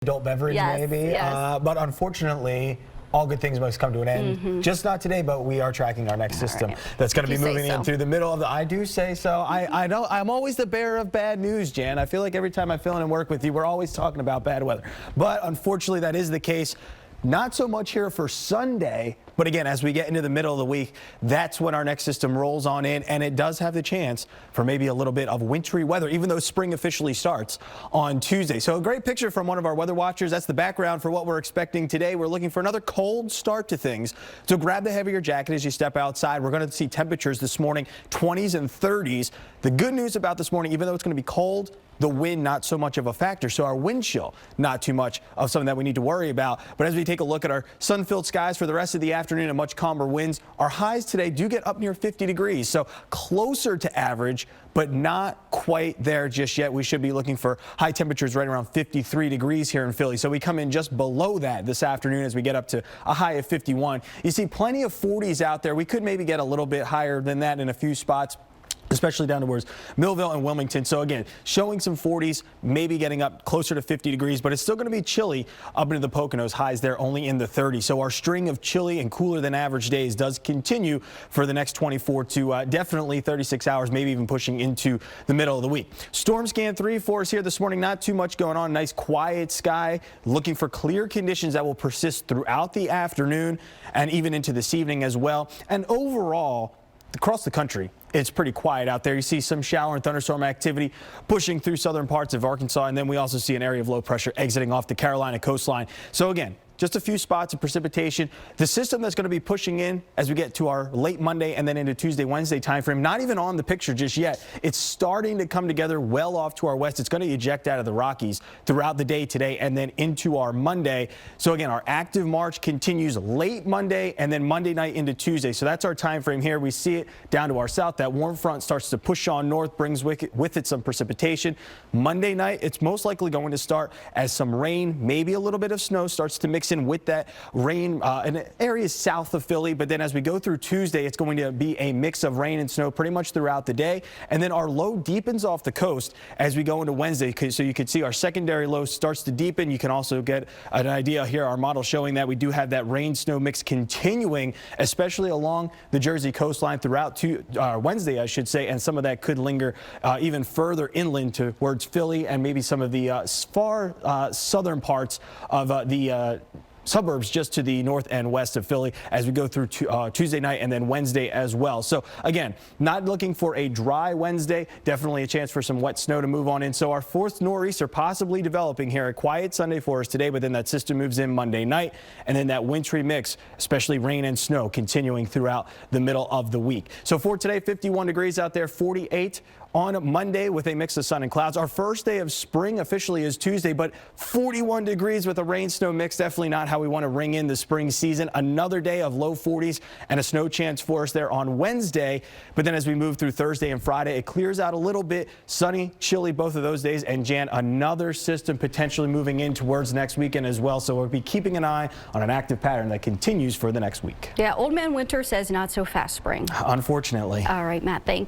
adult beverage, maybe. But unfortunately, all good things must come to an end. Just not today, but we are tracking our next system that's going to be moving in through the middle of the. I do say so. I know I'm always the bearer of bad news, Jan. I feel like every time I fill in and work with you, we're always talking about bad weather. But unfortunately, that is the case. Not so much here for Sunday, but again, as we get into the middle of the week, that's when our next system rolls on in, and it does have the chance for maybe a little bit of wintry weather, even though spring officially starts on Tuesday. So a great picture from one of our weather watchers. That's the background for what we're expecting today. We're looking for another cold start to things. So grab the heavier jacket as you step outside. We're going to see temperatures this morning, 20s and 30s. The good news about this morning, even though it's going to be cold, the wind not so much of a factor. So our wind chill, not too much of something that we need to worry about. But as we take a look at our sun-filled skies for the rest of the afternoon and much calmer winds, our highs today do get up near 50 degrees. So closer to average, but not quite there just yet. We should be looking for high temperatures right around 53 degrees here in Philly. So we come in just below that this afternoon as we get up to a high of 51. You see plenty of 40s out there. We could maybe get a little bit higher than that in a few spots, especially down towards Millville and Wilmington. So again, showing some 40s, maybe getting up closer to 50 degrees, but it's still going to be chilly up into the Poconos. Highs there only in the 30s. So our string of chilly and cooler than average days does continue for the next 24 to definitely 36 hours, maybe even pushing into the middle of the week. Storm scan 3 for us here this morning. Not too much going on. Nice quiet sky. Looking for clear conditions that will persist throughout the afternoon and even into this evening as well. And overall, across the country, it's pretty quiet out there. You see some shower and thunderstorm activity pushing through southern parts of Arkansas, and then we also see an area of low pressure exiting off the Carolina coastline. So again, just a few spots of precipitation. The system that's going to be pushing in as we get to our late Monday and then into Tuesday, Wednesday timeframe, not even on the picture just yet. It's starting to come together well off to our west. It's going to eject out of the Rockies throughout the day today and then into our Monday. So again, our active march continues late Monday and then Monday night into Tuesday. So that's our time frame here. We see it down to our south. That warm front starts to push on north, brings with it some precipitation. Monday night, it's most likely going to start as some rain, maybe a little bit of snow starts to mix in with that rain in areas south of Philly. But then as we go through Tuesday, it's going to be a mix of rain and snow pretty much throughout the day. And then our low deepens off the coast as we go into Wednesday. So you can see our secondary low starts to deepen. You can also get an idea here, our model showing that we do have that rain snow mix continuing, especially along the Jersey coastline throughout Wednesday, I should say. And some of that could linger even further inland towards Philly and maybe some of the far southern parts of the suburbs just to the north and west of Philly as we go through Tuesday night and then Wednesday as well. So again, not looking for a dry Wednesday, definitely a chance for some wet snow to move on in. So our fourth nor'easter possibly developing here. A quiet Sunday for us today, but then that system moves in Monday night and then that wintry mix, especially rain and snow, continuing throughout the middle of the week. So for today, 51 degrees out there, 48 on Monday with a mix of sun and clouds. Our first day of spring officially is Tuesday, but 41 degrees with a rain-snow mix. Definitely not how we want to ring in the spring season. Another day of low 40s and a snow chance for us there on Wednesday. But then as we move through Thursday and Friday, it clears out a little bit. Sunny, chilly both of those days. And Jan, another system potentially moving in towards next weekend as well. So we'll be keeping an eye on an active pattern that continues for the next week. Yeah, Old Man Winter says not so fast spring. Unfortunately. All right, Matt, thanks.